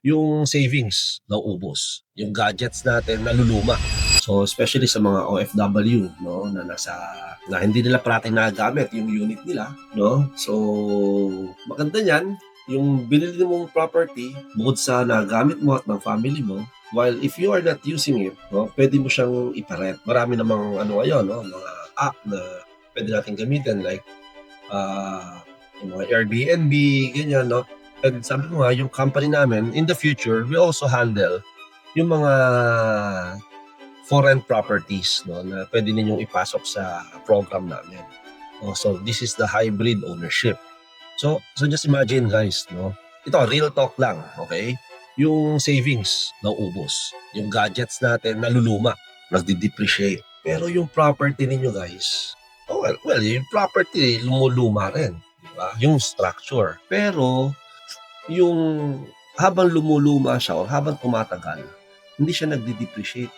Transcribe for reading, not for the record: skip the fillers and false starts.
yung savings nauubos, yung gadgets natin naluluma. So especially sa mga OFW, no, na hindi nila parating nagagamit yung unit nila, no? So maganda niyan, yung binili mong property, bukod sa nagamit mo at ng family mo, while if you are not using it, no, pwede mo siyang ipa-rent. Marami namang ano ngayon, no, mga app na pwede nating gamitin like yung mga Airbnb, ganyan, no? And sabi ko nga, yung company namin, in the future, we also handle yung mga foreign properties, no, na pwede ninyong ipasok sa program namin. Oh, so this is the hybrid ownership. So just imagine guys, no? Ito, real talk lang, okay? Yung savings nauubos, yung gadgets natin naluluma, nagdi-depreciate. Pero yung property ninyo guys, yung property lumuluma rin, di ba? Yung structure. Pero yung habang lumuluma siya o habang tumatagal, hindi siya nagdi-depreciate.